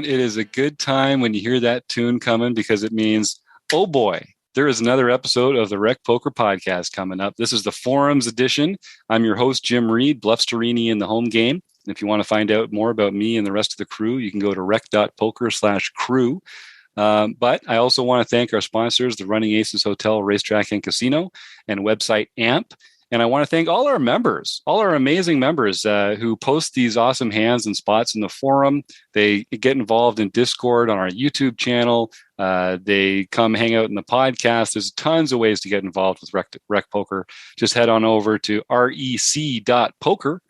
everyone. It is a good time when you hear that tune coming because it means, oh boy, there is another episode of the Rec Poker Podcast coming up. This is the Forums edition. I'm your host, Jim Reed, Bluffsterini in the home game. And if you want to find out more about me and the rest of the crew, you can go to rec.poker/crew. But I also want to thank our sponsors, the Running Aces Hotel, Racetrack, and Casino, and website AMP. And I want to thank all our members, all our amazing members who post these awesome hands and spots in the forum. They get involved in Discord on our YouTube channel. They come hang out in the podcast. There's tons of ways to get involved with Rec Poker. Just head on over to rec.poker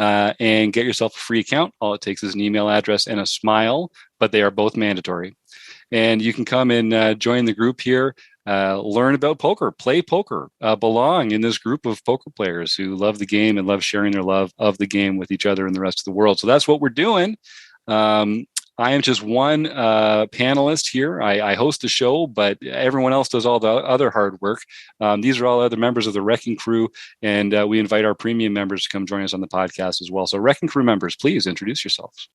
and get yourself a free account. All it takes is an email address and a smile, but they are both mandatory. And you can come and join the group here. Learn about poker, play poker, belong in this group of poker players who love the game and love sharing their love of the game with each other and the rest of the world. So that's what we're doing. I am just one panelist here. I host the show, but everyone else does all the other hard work. These are all other members of the Wrecking Crew, and we invite our premium members to come join us on the podcast as well. So Wrecking Crew members, please introduce yourselves.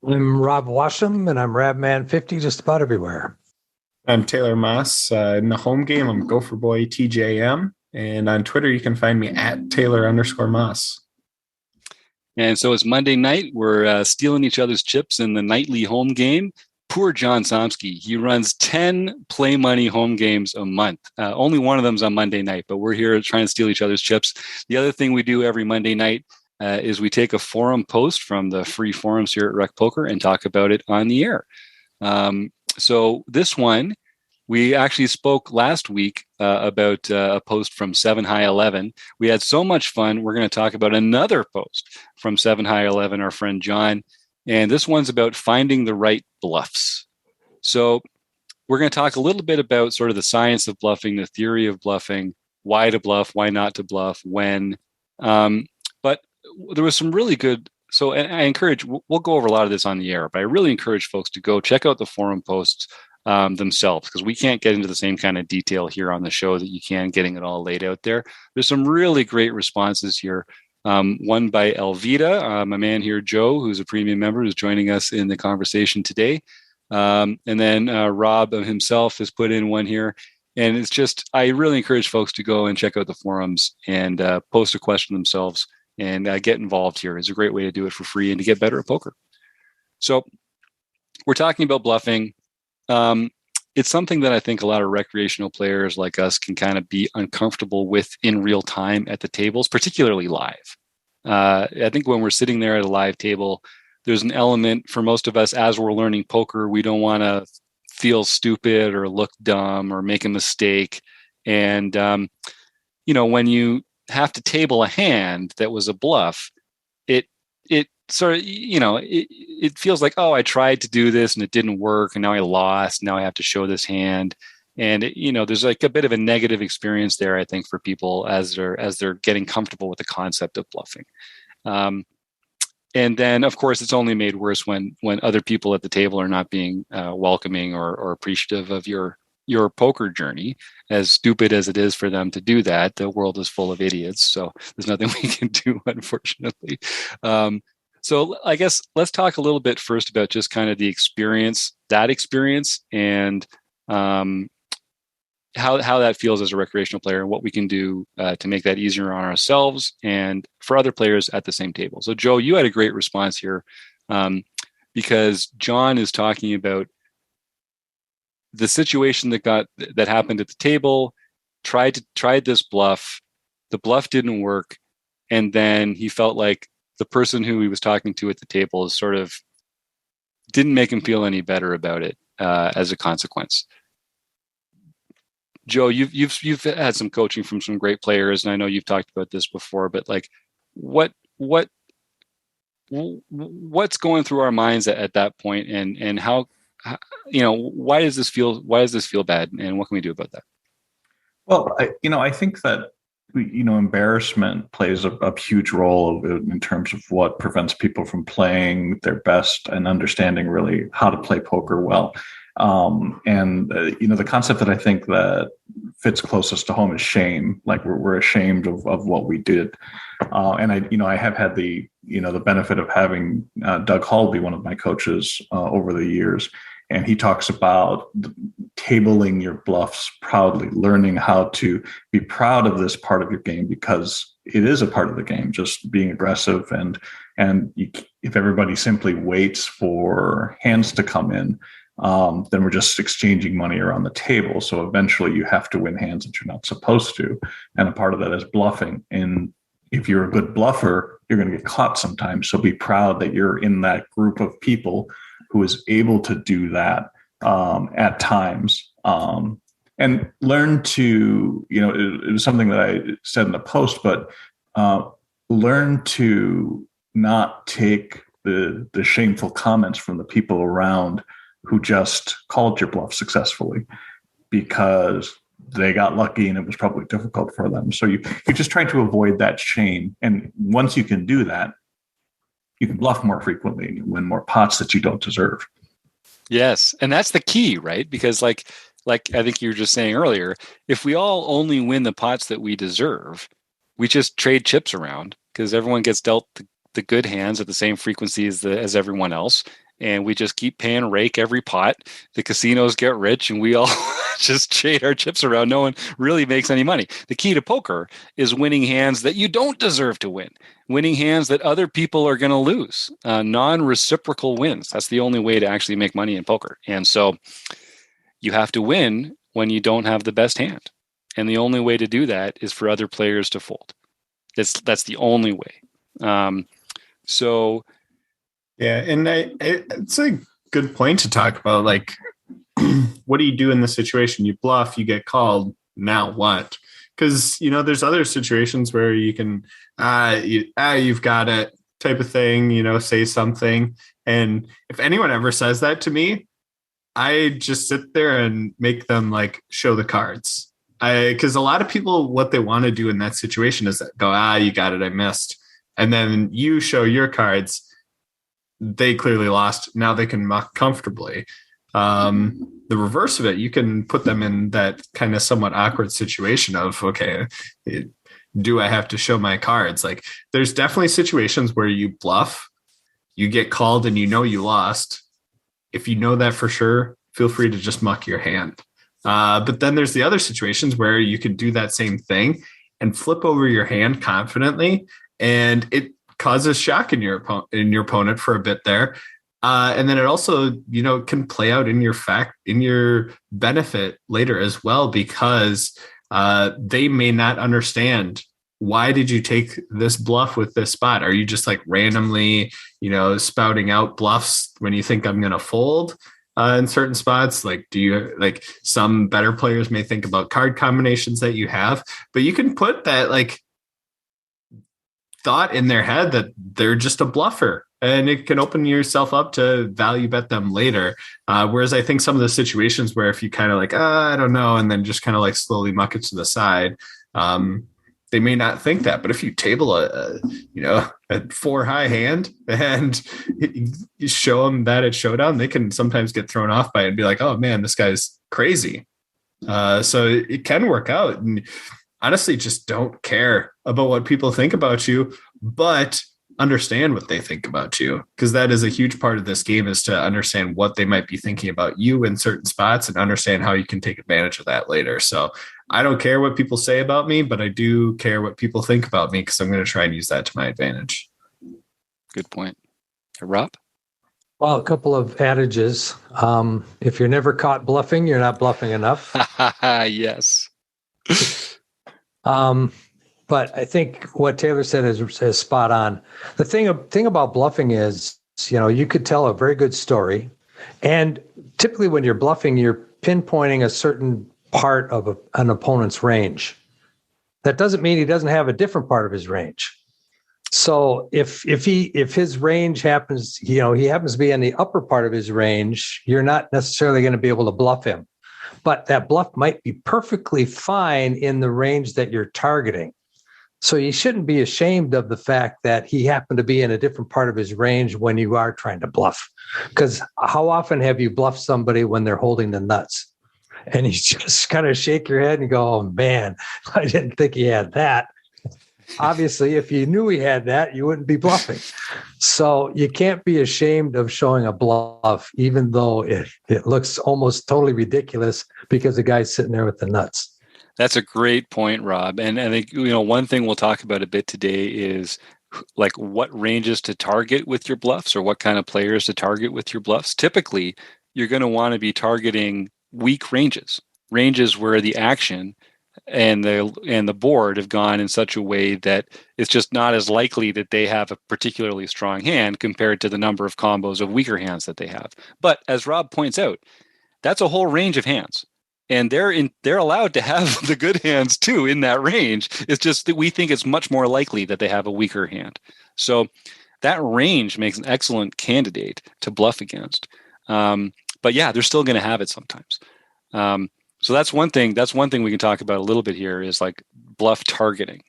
I'm Rob Washam, and I'm Rabman50 just about everywhere. I'm Taylor Moss. In the home game, I'm Gopher Boy TJM. And on Twitter, you can find me at Taylor_Moss. And so it's Monday night. We're stealing each other's chips in the nightly home game. Poor John Somsky. He runs 10 play money home games a month. Only one of them's on Monday night, but we're here trying to steal each other's chips. The other thing we do every Monday night is we take a forum post from the free forums here at Rec Poker and talk about it on the air. So this one, we actually spoke last week about a post from 7 High 11. We had so much fun. We're going to talk about another post from 7 High 11, our friend John. And this one's about finding the right bluffs. So we're going to talk a little bit about sort of the science of bluffing, the theory of bluffing, why to bluff, why not to bluff, when. But there was some really good. So I encourage, we'll go over a lot of this on the air, but I really encourage folks to go check out the forum posts themselves, because we can't get into the same kind of detail here on the show that you can getting it all laid out there. There's some really great responses here. One by Elvita, my man here, Joe, who's a premium member, who's joining us in the conversation today. And then Rob himself has put in one here. And it's just, I really encourage folks to go and check out the forums and post a question themselves. And get involved here. It's a great way to do it for free and to get better at poker. So we're talking about bluffing. It's something that I think a lot of recreational players like us can kind of be uncomfortable with in real time at the tables, particularly live. I think when we're sitting there at a live table, there's an element for most of us as we're learning poker, we don't want to feel stupid or look dumb or make a mistake. And, when you have to table a hand that was a bluff, it sort of, it feels like, oh, I tried to do this and it didn't work, and now I lost. Now I have to show this hand, and there's like a bit of a negative experience there, I think, for people as they're getting comfortable with the concept of bluffing. And then, of course, it's only made worse when other people at the table are not being welcoming or appreciative of your poker journey. As stupid as it is for them to do that, the world is full of idiots. So there's nothing we can do, unfortunately. So I guess let's talk a little bit first about just kind of the experience, and how that feels as a recreational player, and what we can do to make that easier on ourselves and for other players at the same table. So Joe, you had a great response here because John is talking about the situation that happened at the table, tried this bluff, the bluff didn't work, and then he felt like the person who he was talking to at the table sort of didn't make him feel any better about it as a consequence. Joe, you've had some coaching from some great players, and I know you've talked about this before, but like what's going through our minds at that point, and how why does this feel bad, and what can we do about that? Well, I think that embarrassment plays a huge role in terms of what prevents people from playing their best and understanding really how to play poker well. The concept that I think that fits closest to home is shame. Like we're ashamed of what we did. And I have had the the benefit of having Doug Hall be one of my coaches over the years. And he talks about tabling your bluffs proudly, learning how to be proud of this part of your game, because it is a part of the game, just being aggressive. If everybody simply waits for hands to come in, then we're just exchanging money around the table. So eventually you have to win hands that you're not supposed to. And a part of that is bluffing. And if you're a good bluffer, you're going to get caught sometimes. So be proud that you're in that group of people who is able to do that at times, and learn to, it was something that I said in the post, but learn to not take the shameful comments from the people around who just called your bluff successfully because they got lucky and it was probably difficult for them. So you're just trying to avoid that shame. And once you can do that, you can bluff more frequently and you win more pots that you don't deserve. Yes. And that's the key, right? Because like I think you were just saying earlier, if we all only win the pots that we deserve, we just trade chips around because everyone gets dealt the good hands at the same frequency as everyone else. And we just keep paying rake every pot. The casinos get rich and we all just trade our chips around. No one really makes any money. The key to poker is winning hands that you don't deserve to win, winning hands that other people are going to lose, non-reciprocal wins. That's the only way to actually make money in poker. And so you have to win when you don't have the best hand. And the only way to do that is for other players to fold. That's the only way. Yeah, and it's a good point to talk about. Like, what do you do in this situation? You bluff, you get called. Now what? Because there's other situations where you can, you've got it type of thing. Say something, and if anyone ever says that to me, I just sit there and make them like show the cards. Because a lot of people, what they want to do in that situation is go, you got it, I missed, and then you show your cards. They clearly lost. Now they can muck comfortably. The reverse of it, you can put them in that kind of somewhat awkward situation of, okay, do I have to show my cards? Like, there's definitely situations where you bluff, you get called and you lost. If you know that for sure, feel free to just muck your hand. But then there's the other situations where you can do that same thing and flip over your hand confidently, and it causes shock in your opponent for a bit there, and then it also can play out in your benefit later as well, because they may not understand, why did you take this bluff with this spot? Are you just like randomly spouting out bluffs when you think I'm going to fold in certain spots? Like, do you, like, some better players may think about card combinations that you have, but you can put that like thought in their head that they're just a bluffer, and it can open yourself up to value bet them later. Whereas I think some of the situations where if you kind of like, I don't know, and then just kind of like slowly muck it to the side, they may not think that. But if you table a 4-high hand and you show them that at showdown, they can sometimes get thrown off by it and be like, oh man, this guy's crazy. So it can work out. And honestly, just don't care about what people think about you, but understand what they think about you, because that is a huge part of this game, is to understand what they might be thinking about you in certain spots and understand how you can take advantage of that later. So I don't care what people say about me, but I do care what people think about me, because I'm going to try and use that to my advantage. Good point. Rob? Well, a couple of adages. If you're never caught bluffing, you're not bluffing enough. Yes. But I think what Taylor said is spot on. The thing about bluffing is, you could tell a very good story, and typically when you're bluffing, you're pinpointing a certain part of an opponent's range. That doesn't mean he doesn't have a different part of his range. So if his range happens, he happens to be in the upper part of his range, you're not necessarily going to be able to bluff him. But that bluff might be perfectly fine in the range that you're targeting. So you shouldn't be ashamed of the fact that he happened to be in a different part of his range when you are trying to bluff. Because how often have you bluffed somebody when they're holding the nuts? And you just kind of shake your head and go, oh man, I didn't think he had that. obviously, if you knew he had that, you wouldn't be bluffing. So you can't be ashamed of showing a bluff, even though it looks almost totally ridiculous because the guy's sitting there with the nuts. That's a great point, Rob. And I think, one thing we'll talk about a bit today is like what ranges to target with your bluffs, or what kind of players to target with your bluffs. Typically, you're going to want to be targeting weak ranges where the action and the board have gone in such a way that it's just not as likely that they have a particularly strong hand compared to the number of combos of weaker hands that they have. But as Rob points out, that's a whole range of hands. And they're allowed to have the good hands too in that range. It's just that we think it's much more likely that they have a weaker hand. So that range makes an excellent candidate to bluff against. But yeah, they're still going to have it sometimes. So that's one thing. That's one thing we can talk about a little bit here is like bluff targeting.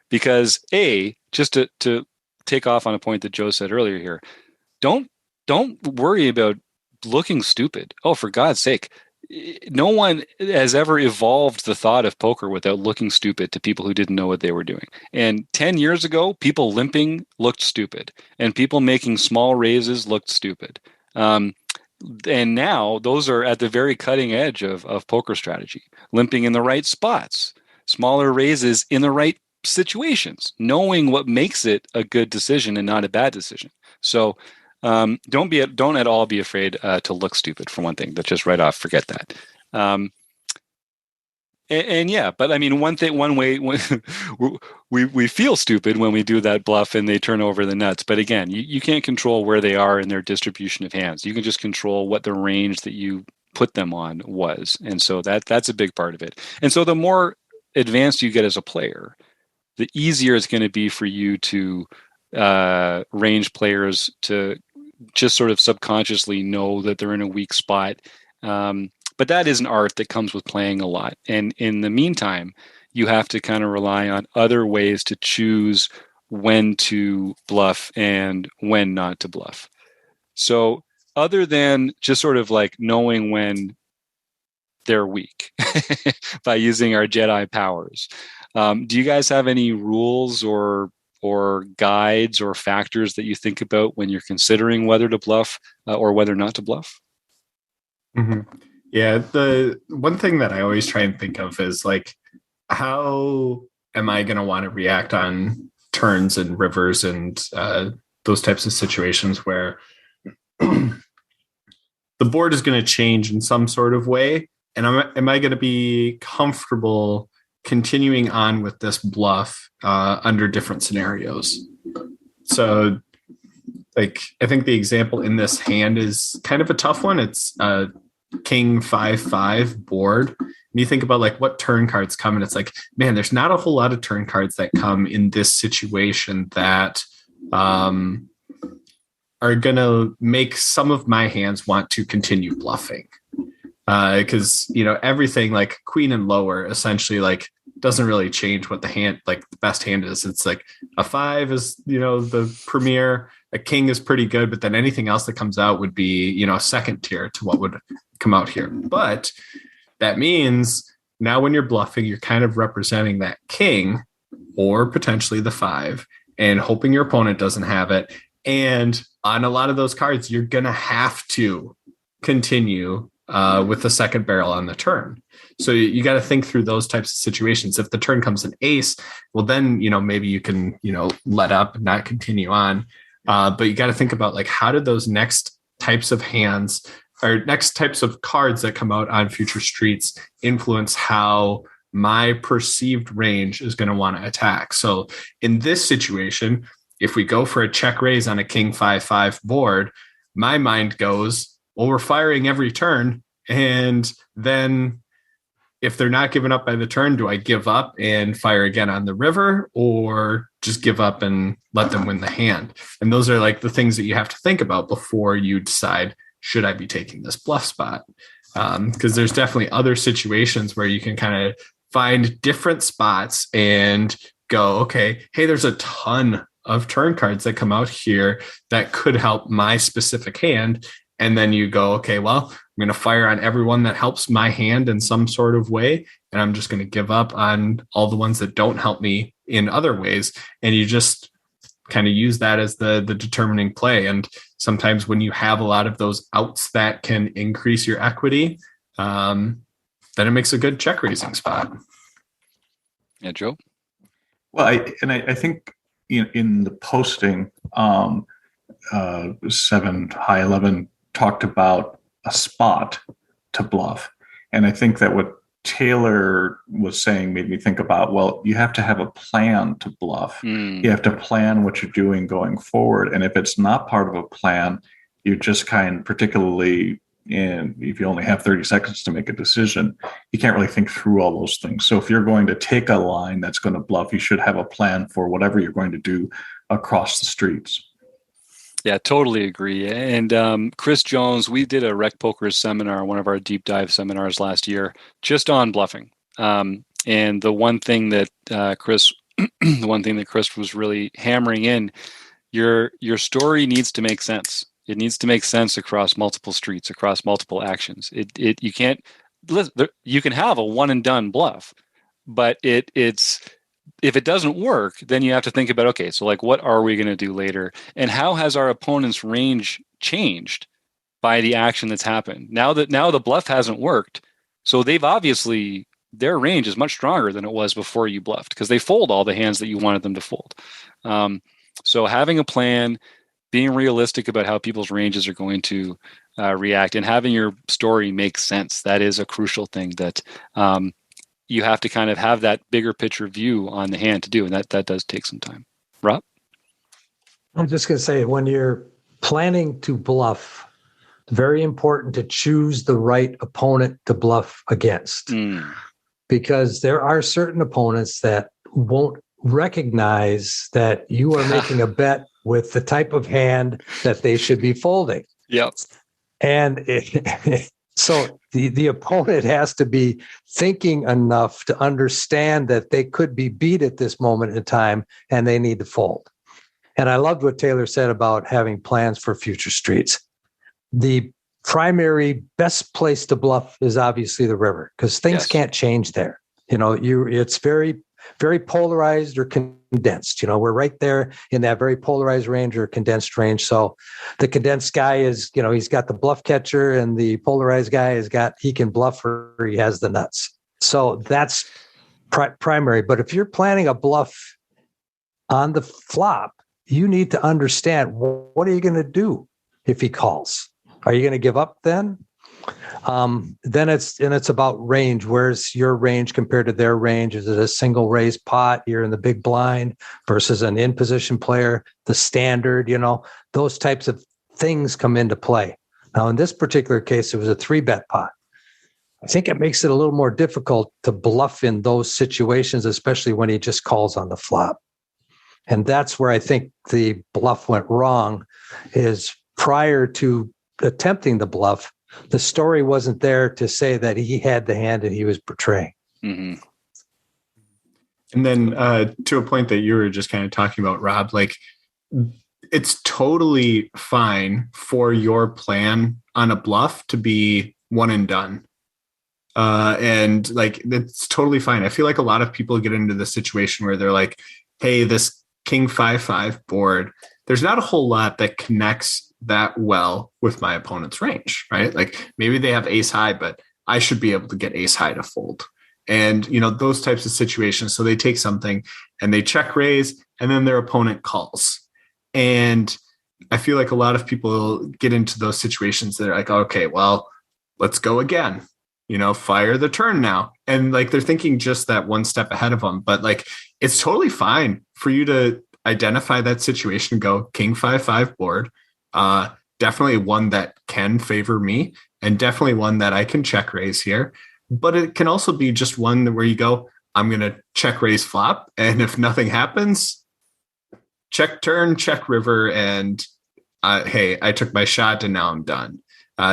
Because just to take off on a point that Joe said earlier here, don't worry about looking stupid. Oh, for God's sake. No one has ever evolved the thought of poker without looking stupid to people who didn't know what they were doing. And 10 years ago, people limping looked stupid, and people making small raises looked stupid. And now those are at the very cutting edge of poker strategy. Limping in the right spots, smaller raises in the right situations, knowing what makes it a good decision and not a bad decision. So don't at all be afraid to look stupid, for one thing. That's just right off. Forget that. And yeah, but I mean, one way we feel stupid when we do that bluff and they turn over the nuts. But again, you can't control where they are in their distribution of hands. You can just control what the range that you put them on was. And so that's a big part of it. And so the more advanced you get as a player, the easier it's going to be for you to range players to just sort of subconsciously know that they're in a weak spot. But that is an art that comes with playing a lot. And in the meantime, you have to kind of rely on other ways to choose when to bluff and when not to bluff. So other than just sort of like knowing when they're weak by using our Jedi powers, do you guys have any rules or guides or factors that you think about when you're considering whether to bluff or whether not to bluff? Mm-hmm. Yeah, the one thing that I always try and think of is like, how am I going to want to react on turns and rivers and those types of situations where the board is going to change in some sort of way, and am I going to be comfortable continuing on with this bluff under different scenarios? So, like, I think the example in this hand is kind of a tough one. It's King 5-5 board. And you think about like what turn cards come, and it's like, man, there's not a whole lot of turn cards that come in this situation that are going to make some of my hands want to continue bluffing. Because everything like queen and lower essentially like doesn't really change what the hand, like the best hand is. It's like a 5 is the premier, a king is pretty good, but then anything else that comes out would be a second tier to what would come out here. But that means now when you're bluffing, you're kind of representing that king or potentially the 5 and hoping your opponent doesn't have it. And on a lot of those cards, you're gonna have to continue with the second barrel on the turn. So you got to think through those types of situations. If the turn comes an ace, well, then, maybe you can, let up and not continue on. But you got to think about like, how did those next types of hands or next types of cards that come out on future streets influence how my perceived range is going to want to attack. So in this situation, if we go for a check raise on a King 5-5 board, my mind goes, well, we're firing every turn. And then if they're not giving up by the turn, do I give up and fire again on the river, or just give up and let them win the hand? And those are like the things that you have to think about before you decide, should I be taking this bluff spot? Because there's definitely other situations where you can kind of find different spots and go, okay, hey, there's a ton of turn cards that come out here that could help my specific hand. And then you go, okay, well, going to fire on everyone that helps my hand in some sort of way. And I'm just going to give up on all the ones that don't help me in other ways. And you just kind of use that as the determining play. And sometimes when you have a lot of those outs that can increase your equity, then it makes a good check raising spot. Yeah, Joe? Well, I think in the posting, 7-High-11 talked about a spot to bluff. And I think that what Taylor was saying made me think about, well, you have to have a plan to bluff. You have to plan what you're doing going forward. And if it's not part of a plan, you're just particularly if you only have 30 seconds to make a decision, you can't really think through all those things. So if you're going to take a line that's going to bluff, you should have a plan for whatever you're going to do across the streets. Yeah, totally agree. And Chris Jones, we did a Rec Poker seminar, one of our deep dive seminars last year, just on bluffing. And the one thing that Chris was really hammering in, your story needs to make sense. It needs to make sense across multiple streets, across multiple actions. You can't. You can have a one and done bluff, but it's. If it doesn't work, then you have to think about, okay, so like, what are we going to do later? And how has our opponent's range changed by the action that's happened? Now the bluff hasn't worked, so they've obviously, their range is much stronger than it was before you bluffed, because they fold all the hands that you wanted them to fold. So having a plan, being realistic about how people's ranges are going to react, and having your story make sense, that is a crucial thing that you have to kind of have that bigger picture view on the hand to do. And that does take some time. Rob? I'm just going to say, when you're planning to bluff, it's very important to choose the right opponent to bluff against. Because there are certain opponents that won't recognize that you are making a bet with the type of hand that they should be folding. Yep. And so the opponent has to be thinking enough to understand that they could be beat at this moment in time and they need to fold. And I loved what Taylor said about having plans for future streets. The primary best place to bluff is obviously the river, because things can't change there. It's very, very polarized or condensed. We're right there in that very polarized range or condensed range. So the condensed guy is, he's got the bluff catcher, and the polarized guy he can bluff or he has the nuts. So that's primary. But if you're planning a bluff on the flop, you need to understand, what are you going to do if he calls? Are you going to give up then? Then it's about range. Where's your range compared to their range? Is it a single raise pot? You're in the big blind versus an in position player, the standard, those types of things come into play. Now, in this particular case, it was a 3-bet pot. I think it makes it a little more difficult to bluff in those situations, especially when he just calls on the flop. And that's where I think the bluff went wrong, is prior to attempting the bluff, the story wasn't there to say that he had the hand that he was portraying. Mm-hmm. And then to a point that you were just kind of talking about, Rob, like, it's totally fine for your plan on a bluff to be one and done. And like, it's totally fine. I feel like a lot of people get into the situation where they're like, hey, this King 5-5 board, there's not a whole lot that connects that well with my opponent's range, right? Like, maybe they have ace high, but I should be able to get ace high to fold. And, those types of situations. So they take something and they check raise, and then their opponent calls. And I feel like a lot of people get into those situations that are like, okay, well, let's go again, fire the turn now. And like, they're thinking just that one step ahead of them. But like, it's totally fine for you to identify that situation and go, King 5-5 board. Definitely one that can favor me, and definitely one that I can check raise here. But it can also be just one where you go, I'm going to check raise flop. And if nothing happens, check turn, check river. And hey, I took my shot and now I'm done.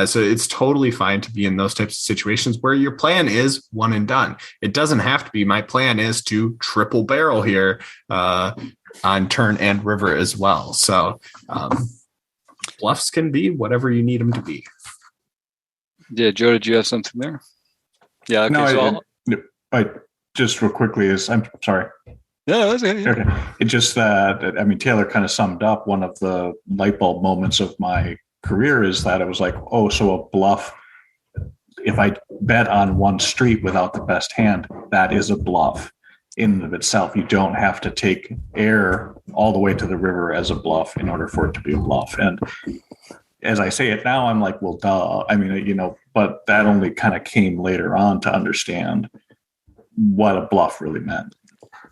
So it's totally fine to be in those types of situations where your plan is one and done. It doesn't have to be, my plan is to triple barrel here on turn and river as well. So bluffs can be whatever you need them to be. Yeah, Joe, did you have something there? Yeah. Okay. No, I just real quickly I'm sorry. No, that's okay. Okay. It's just that, I mean, Taylor kind of summed up one of the light bulb moments of my career is that it was like, oh, so a bluff, if I bet on one street without the best hand, that is a bluff in and of itself. You don't have to take air all the way to the river as a bluff in order for it to be a bluff. And as I say it now, I'm like, well, duh. I mean, but that only kind of came later on to understand what a bluff really meant.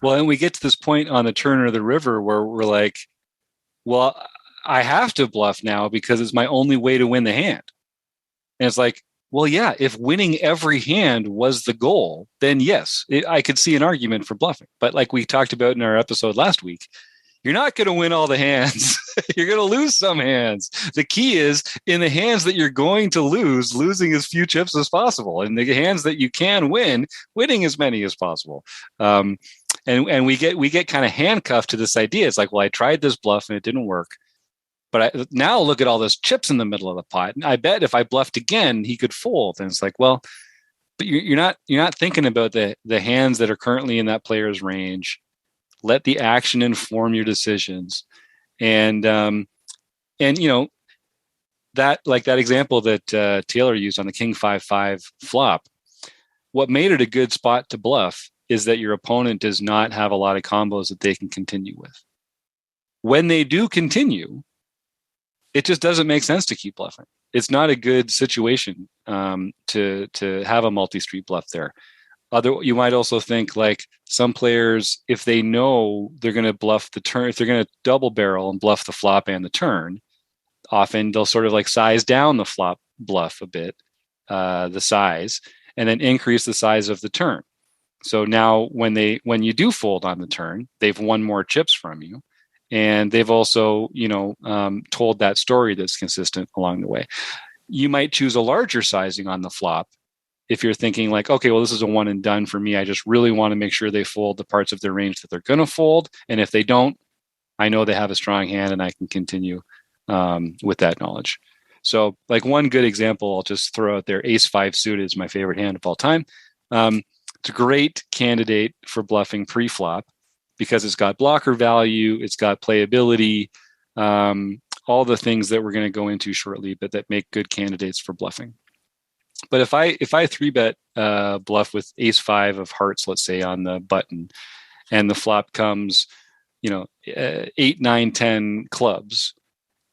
Well, and we get to this point on the turn of the river where we're like, well, I have to bluff now because it's my only way to win the hand. And it's like, well, yeah, if winning every hand was the goal, then yes, I could see an argument for bluffing. But like we talked about in our episode last week, you're not going to win all the hands. You're going to lose some hands. The key is in the hands that you're going to lose, losing as few chips as possible. And the hands that you can win, winning as many as possible. And we get kind of handcuffed to this idea. It's like, well, I tried this bluff and it didn't work. But now look at all those chips in the middle of the pot. And I bet if I bluffed again, he could fold. And it's like, well, but you're not thinking about the hands that are currently in that player's range. Let the action inform your decisions. And that example that Taylor used on the King 5-5 flop, what made it a good spot to bluff is that your opponent does not have a lot of combos that they can continue with. When they do continue, it just doesn't make sense to keep bluffing. It's not a good situation to have a multi-street bluff there. You might also think like some players, if they know they're going to bluff the turn, if they're going to double barrel and bluff the flop and the turn, often they'll sort of like size down the flop bluff a bit, the size, and then increase the size of the turn. So now when you do fold on the turn, they've won more chips from you. And they've also, told that story that's consistent along the way. You might choose a larger sizing on the flop if you're thinking like, okay, well, this is a one and done for me. I just really want to make sure they fold the parts of their range that they're going to fold. And if they don't, I know they have a strong hand and I can continue with that knowledge. So like one good example, I'll just throw out there, Ace-5 suited is my favorite hand of all time. It's a great candidate for bluffing pre-flop because it's got blocker value, it's got playability, all the things that we're going to go into shortly, but that make good candidates for bluffing. But if I 3-bet bluff with Ace-5 of hearts, let's say on the button, and the flop comes, 8, 9, 10 clubs,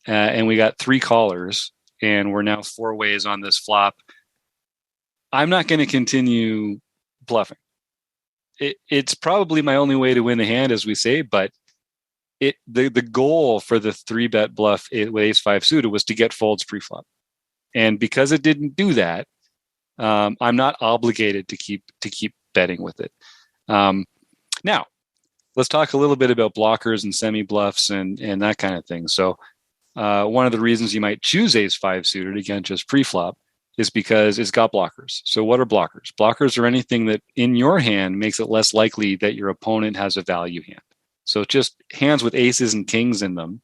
and we got 3 callers, and we're now 4 ways on this flop, I'm not going to continue bluffing. It's probably my only way to win the hand, as we say, but the goal for the 3-bet bluff with Ace-5 suited was to get folds pre-flop. And because it didn't do that, I'm not obligated to keep betting with it. Now, let's talk a little bit about blockers and semi-bluffs and that kind of thing. So one of the reasons you might choose Ace-5 suited against just pre-flop is because it's got blockers. So what are blockers? Blockers are anything that in your hand makes it less likely that your opponent has a value hand. So just hands with aces and kings in them.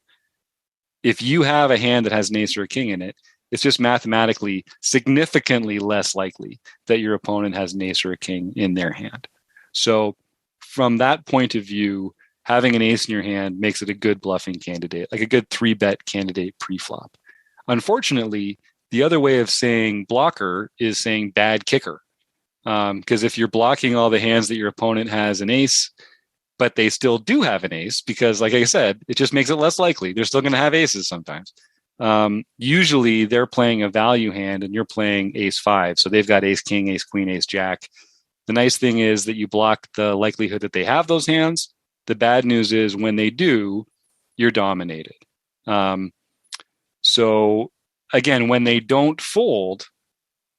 If you have a hand that has an ace or a king in it, it's just mathematically significantly less likely that your opponent has an ace or a king in their hand. So from that point of view, having an ace in your hand makes it a good bluffing candidate, like a good 3-bet candidate pre-flop. Unfortunately, the other way of saying blocker is saying bad kicker. Because if you're blocking all the hands that your opponent has an ace, but they still do have an ace, because like I said, it just makes it less likely. They're still going to have aces sometimes. Usually they're playing a value hand and you're playing Ace-5. So they've got ace, king, ace, queen, ace, jack. The nice thing is that you block the likelihood that they have those hands. The bad news is when they do, you're dominated. So again, when they don't fold,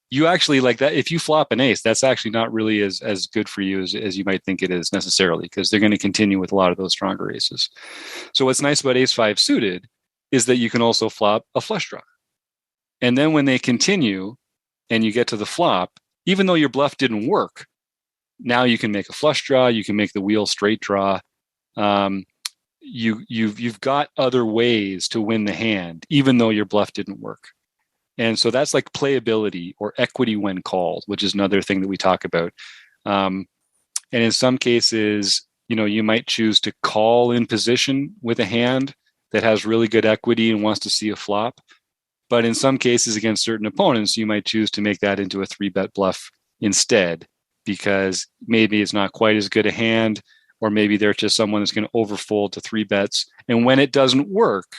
you actually like that. If you flop an ace, that's actually not really as good for you as you might think it is necessarily, because they're going to continue with a lot of those stronger aces. So what's nice about Ace-5 suited is that you can also flop a flush draw. And then when they continue and you get to the flop, even though your bluff didn't work, now you can make a flush draw, you can make the wheel straight draw. You've got other ways to win the hand, even though your bluff didn't work. And so that's like playability or equity when called, which is another thing that we talk about. And in some cases, you might choose to call in position with a hand that has really good equity and wants to see a flop. But in some cases against certain opponents, you might choose to make that into a 3-bet bluff instead, because maybe it's not quite as good a hand, or maybe they're just someone that's going to overfold to 3 bets. And when it doesn't work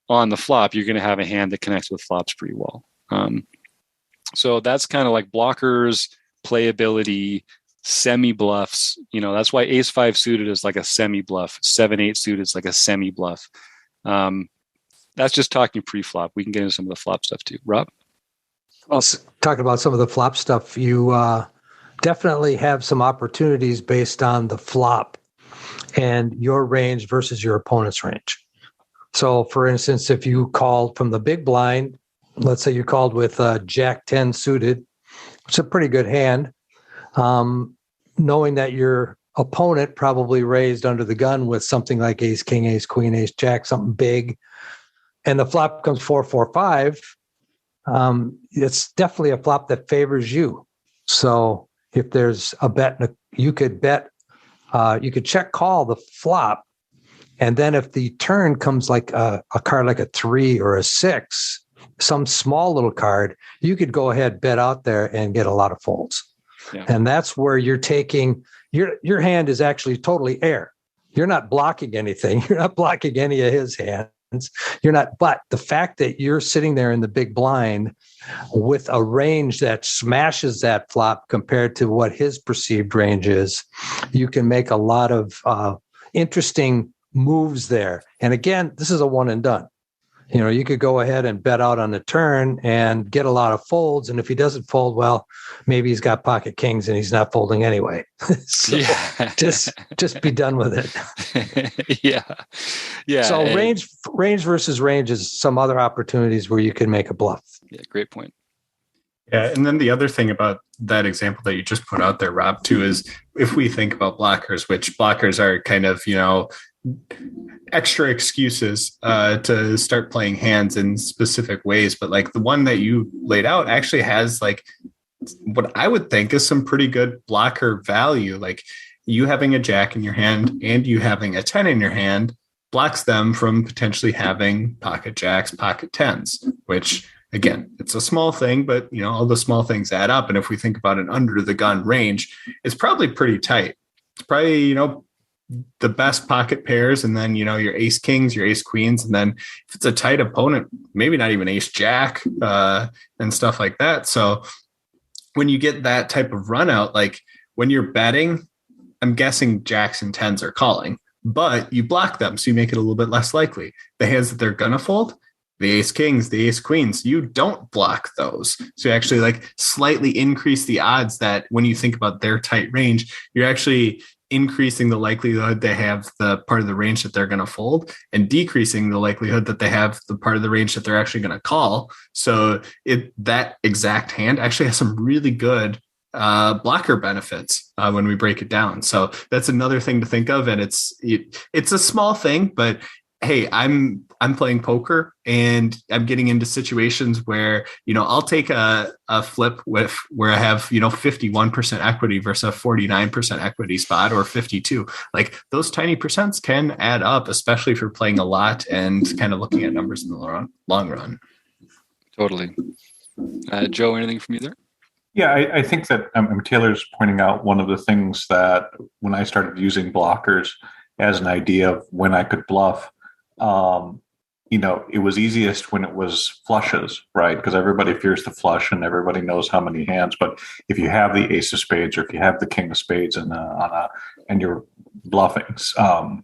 on the flop, you're going to have a hand that connects with flops pretty well. So that's kind of like blockers, playability, semi-bluffs. That's why ace-5 suited is like a semi-bluff. 7-8 suited is like a semi-bluff. That's just talking pre-flop. We can get into some of the flop stuff too. Rob? Well, talking about some of the flop stuff, you definitely have some opportunities based on the flop and your range versus your opponent's range. So, for instance, if you called from the big blind, let's say you called with Jack 10 suited, it's a pretty good hand. Knowing that your opponent probably raised under the gun with something like ace, king, ace, queen, ace, jack, something big, and the flop comes 4-4-5, it's definitely a flop that favors you. So if there's a bet, you could check call the flop. And then if the turn comes like a card like a 3 or a 6, some small little card, you could go ahead, bet out there and get a lot of folds. Yeah. And that's where you're taking, your hand is actually totally air. You're not blocking anything. You're not blocking any of his hands. But the fact that you're sitting there in the big blind with a range that smashes that flop compared to what his perceived range is, you can make a lot of interesting moves there. And again, this is a one and done. You could go ahead and bet out on the turn and get a lot of folds. And if he doesn't fold, well, maybe he's got pocket kings and he's not folding anyway. So just be done with it. Yeah. So range versus range is some other opportunities where you can make a bluff. Yeah, great point. Yeah, and then the other thing about that example that you just put out there, Rob, too, is if we think about blockers, which blockers are kind of, extra excuses to start playing hands in specific ways. But like the one that you laid out actually has like what I would think is some pretty good blocker value. Like you having a jack in your hand and you having a 10 in your hand blocks them from potentially having pocket jacks, pocket 10s, which again, it's a small thing, but all the small things add up. And if we think about an under the gun range, it's probably pretty tight. It's probably, the best pocket pairs, and then your ace kings, your ace queens, and then if it's a tight opponent, maybe not even ace jack and stuff like that. So when you get that type of run out, like when you're betting, I'm guessing jacks and 10s are calling, but you block them, so you make it a little bit less likely. The hands that they're gonna fold, the ace kings, the ace queens, you don't block those. So you actually like slightly increase the odds that when you think about their tight range, you're actually increasing the likelihood they have the part of the range that they're going to fold and decreasing the likelihood that they have the part of the range that they're actually going to call. So that exact hand actually has some really good blocker benefits when we break it down. So that's another thing to think of. And it's a small thing, but hey, I'm playing poker and I'm getting into situations where, I'll take a flip where I have, 51% equity versus a 49% equity spot or 52. Like those tiny percents can add up, especially if you're playing a lot and kind of looking at numbers in the long run. Totally. Joe, anything from you there? Yeah, I think that Taylor's pointing out one of the things that when I started using blockers as an idea of when I could bluff, it was easiest when it was flushes, right? Because everybody fears the flush and everybody knows how many hands. But if you have the ace of spades or if you have the king of spades and you're bluffing, and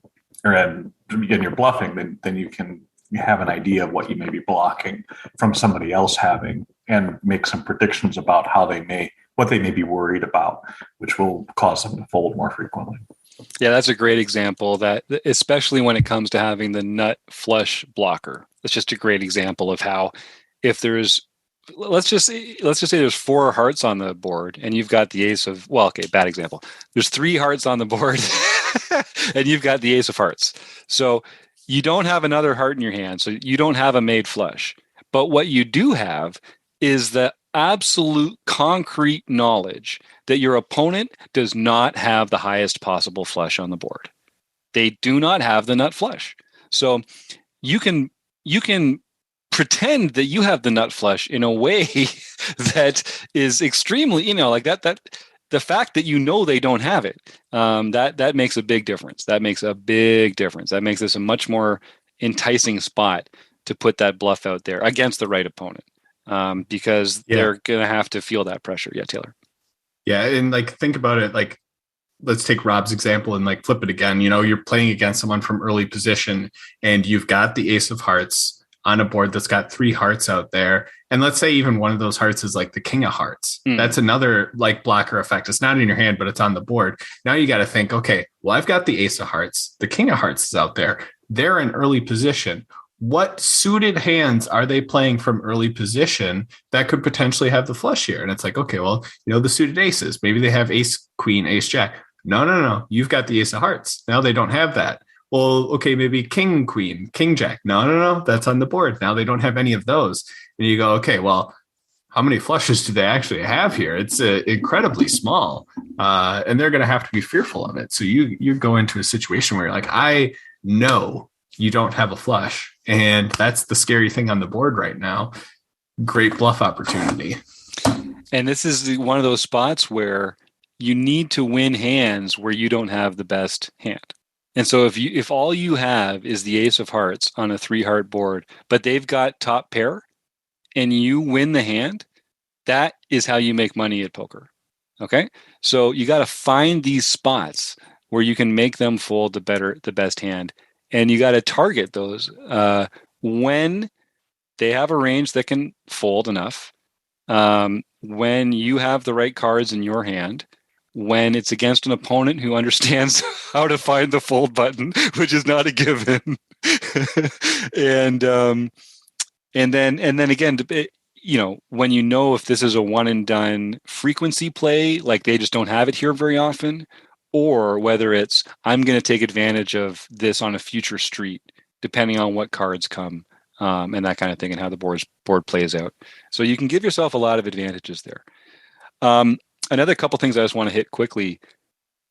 you're bluffing, then you can have an idea of what you may be blocking from somebody else having and make some predictions about what they may be worried about, which will cause them to fold more frequently. Yeah, that's a great example, that especially when it comes to having the nut flush blocker. It's just a great example of how if there's, let's just say there's 4 hearts on the board and you've got the ace of, bad example. There's 3 hearts on the board and you've got the ace of hearts. So you don't have another heart in your hand. So you don't have a made flush, But what you do have is the absolute concrete knowledge that your opponent does not have the highest possible flush on the board. They do not have the nut flush. So you can pretend that you have the nut flush in a way that is extremely, like that the fact that they don't have it, that makes a big difference. That makes this a much more enticing spot to put that bluff out there against the right opponent, because they're going to have to feel that pressure. Yeah, Taylor. Yeah, and like think about it, like let's take Rob's example and like flip it again. You're playing against someone from early position and you've got the ace of hearts on a board that's got 3 hearts out there. And let's say even one of those hearts is like the king of hearts. That's another like blocker effect. It's not in your hand, but it's on the board. Now you got to think, okay, well, I've got the ace of hearts. The king of hearts is out there. They're in early position. What suited hands are they playing from early position that could potentially have the flush here? And it's like, okay, well, the suited aces, maybe they have ace, queen, ace, jack. No. You've got the ace of hearts. Now they don't have that. Well, okay, maybe king, queen, king, jack. No. That's on the board. Now they don't have any of those. And you go, okay, well, how many flushes do they actually have here? It's incredibly small. And they're going to have to be fearful of it. So you go into a situation where you're like, I know you don't have a flush. And that's the scary thing on the board right now. Great bluff opportunity. And this is one of those spots where you need to win hands where you don't have the best hand. And so if all you have is the ace of hearts on a 3-heart board, but they've got top pair and you win the hand, that is how you make money at poker. Okay? So you got to find these spots where you can make them fold the best hand. And you got to target those when they have a range that can fold enough, when you have the right cards in your hand, when it's against an opponent who understands how to find the fold button, which is not a given. and then again, when if this is a one and done frequency play, like they just don't have it here very often, or whether it's I'm going to take advantage of this on a future street, depending on what cards come, and that kind of thing, and how the board plays out. So you can give yourself a lot of advantages there. Another couple things I just want to hit quickly.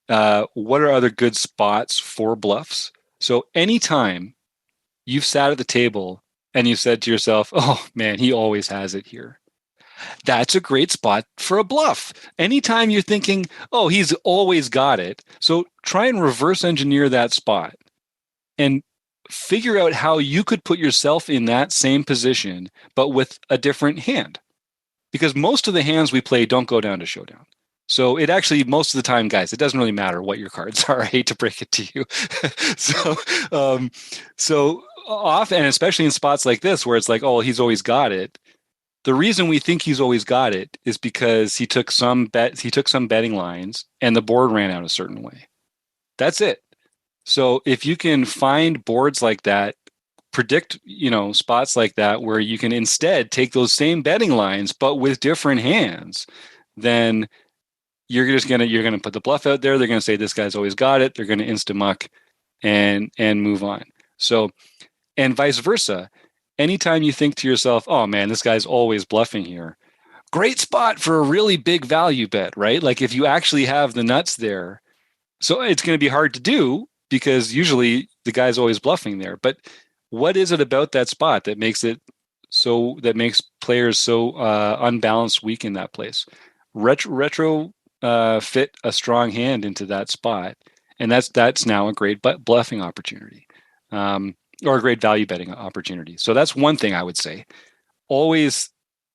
What are other good spots for bluffs? So anytime you've sat at the table and you've said to yourself, oh man, he always has it here, that's a great spot for a bluff. Anytime you're thinking, oh, he's always got it. So try and reverse engineer that spot and figure out how you could put yourself in that same position, but with a different hand. Because most of the hands we play don't go down to showdown. So it actually, most of the time, guys, it doesn't really matter what your cards are. I hate to break it to you. So often, and especially in spots like this, where it's like, oh, he's always got it. The reason we think he's always got it is because he took some betting lines and the board ran out a certain way. That's it. So if you can find boards like that, predict, spots like that where you can instead take those same betting lines but with different hands, then you're gonna put the bluff out there. They're gonna say this guy's always got it. They're gonna insta-muck and move on. So, and vice versa. Anytime you think to yourself, oh man, this guy's always bluffing here, great spot for a really big value bet, right? Like if you actually have the nuts there. So it's going to be hard to do because usually the guy's always bluffing there. But what is it about that spot that makes players so unbalanced, weak in that place? Retro fit a strong hand into that spot, and that's now a great bluffing opportunity, or a great value betting opportunity. So that's one thing I would say. Always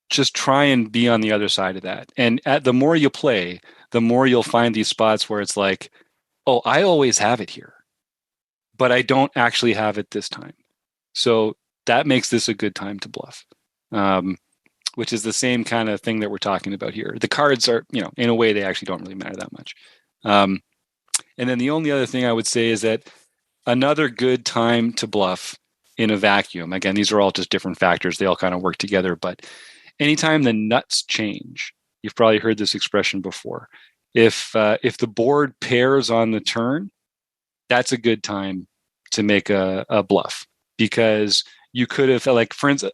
just try and be on the other side of that. And the more you play, the more you'll find these spots where it's like, oh, I always have it here, but I don't actually have it this time. So that makes this a good time to bluff, which is the same kind of thing that we're talking about here. The cards are, in a way, they actually don't really matter that much. And then the only other thing I would say is that another good time to bluff in a vacuum, again, these are all just different factors. They all kind of work together. But anytime the nuts change, you've probably heard this expression before. If the board pairs on the turn, that's a good time to make a bluff, because you could have, like, for instance,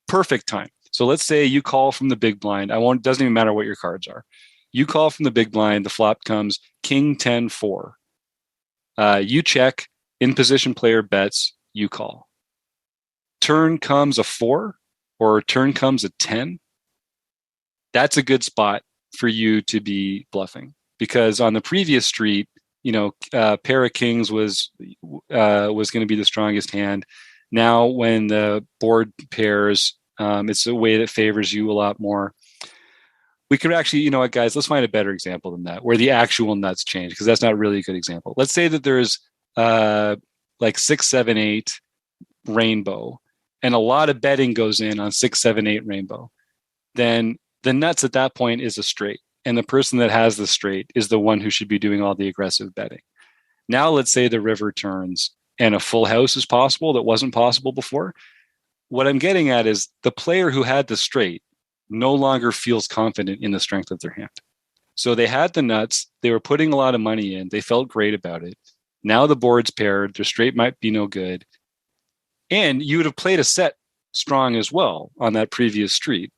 perfect time. So let's say you call from the big blind. Doesn't even matter what your cards are. You call from the big blind. The flop comes king 10 4. You check. In position player bets. You call. Turn comes a 4 or turn comes a 10. That's a good spot for you to be bluffing, because on the previous street, pair of kings was going to be the strongest hand. Now, when the board pairs, it's a way that favors you a lot more. We could actually, you know what, guys, let's find a better example than that, where the actual nuts change, because that's not really a good example. Let's say that there's like 6, 7, 8 rainbow, and a lot of betting goes in on 6, 7, 8 rainbow. Then the nuts at that point is a straight, and the person that has the straight is the one who should be doing all the aggressive betting. Now, let's say the river turns and a full house is possible that wasn't possible before. What I'm getting at is the player who had the straight no longer feels confident in the strength of their hand. So they had the nuts, they were putting a lot of money in, they felt great about it. Now the board's paired, their straight might be no good. And you would have played a set strong as well on that previous street.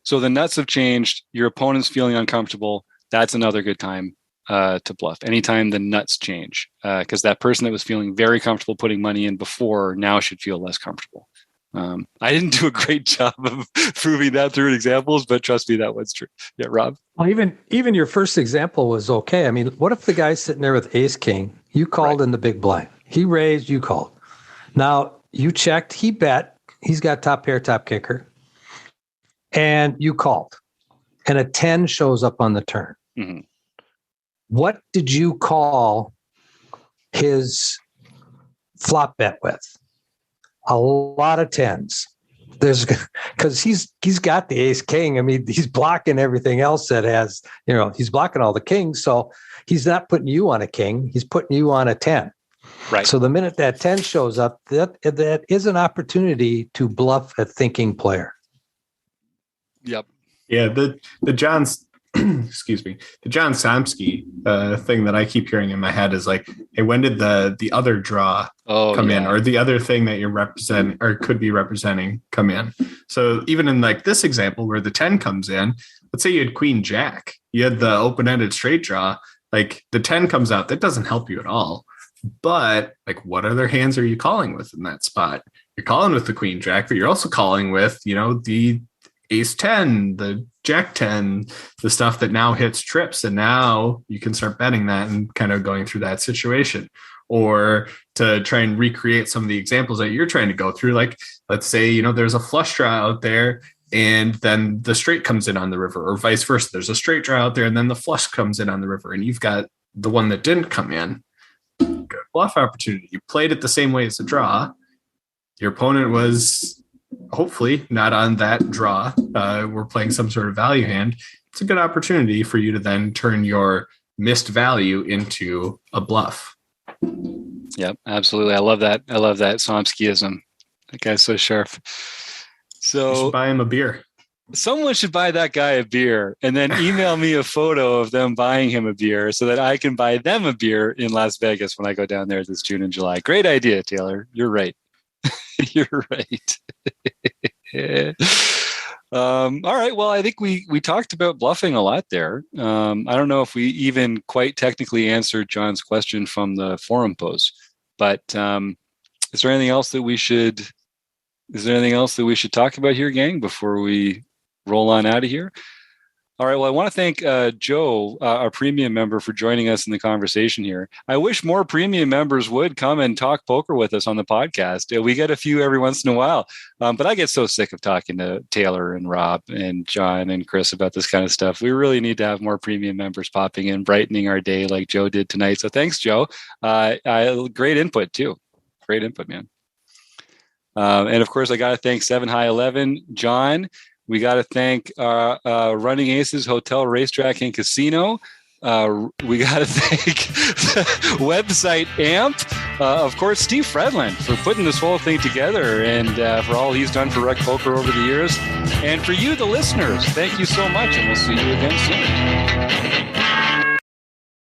So the nuts have changed, your opponent's feeling uncomfortable. That's another good time to bluff. Anytime the nuts change, because that person that was feeling very comfortable putting money in before now should feel less comfortable. I didn't do a great job of proving that through examples, but trust me, that was true. Yeah, Rob? Well, even your first example was okay. I mean, what if the guy's sitting there with ace king? You called in the big blind. He raised, you called. Now, you checked, he bet. He's got top pair, top kicker. And you called. And a 10 shows up on the turn. Mm-hmm. What did you call his flop bet with? A lot of 10s. Because he's got the ace king. I mean, he's blocking everything else that has, he's blocking all the kings. So he's not putting you on a king. He's putting you on a 10. Right. So the minute that 10 shows up, that is an opportunity to bluff a thinking player. Yep. Yeah. The John's excuse me, the John Samsky thing that I keep hearing in my head is like, hey, when did the other draw come in, or the other thing that you're representing or could be representing come in? So even in like this example where the 10 comes in, let's say you had queen jack, you had the open-ended straight draw, like the 10 comes out, that doesn't help you at all. But like, what other hands are you calling with in that spot? You're calling with the queen jack, but you're also calling with, the ace 10, the jack 10, the stuff that now hits trips, and now you can start betting that and kind of going through that situation. Or to try and recreate some of the examples that you're trying to go through, like let's say there's a flush draw out there and then the straight comes in on the river, or vice versa, there's a straight draw out there and then the flush comes in on the river, and you've got the one that didn't come in. Good bluff opportunity. You played it the same way as the draw. Your opponent was hopefully not on that draw. We're playing some sort of value hand. It's a good opportunity for you to then turn your missed value into a bluff. Yep, absolutely. I love that Somskyism. That guy's so sharp. So you should buy him a beer. Someone should buy that guy a beer and then email me a photo of them buying him a beer so that I can buy them a beer in Las Vegas when I go down there this June and July. Great idea, Taylor. You're right. You're right. All right. Well, I think we talked about bluffing a lot there. I don't know if we even quite technically answered John's question from the forum post, but is there anything else that we should talk about here, gang, before we roll on out of here? All right. Well, I want to thank Joe, our premium member, for joining us in the conversation here. I wish more premium members would come and talk poker with us on the podcast. We get a few every once in a while, but I get so sick of talking to Taylor and Rob and John and Chris about this kind of stuff. We really need to have more premium members popping in, brightening our day like Joe did tonight. So thanks, Joe. Great input too. Great input, man. And of course, I got to thank 7 High 11, John. We got to thank Running Aces Hotel, Racetrack, and Casino. We got to thank website AMP. Of course, Steve Fredlin for putting this whole thing together and for all he's done for Rec Poker over the years. And for you, the listeners, thank you so much, and we'll see you again soon.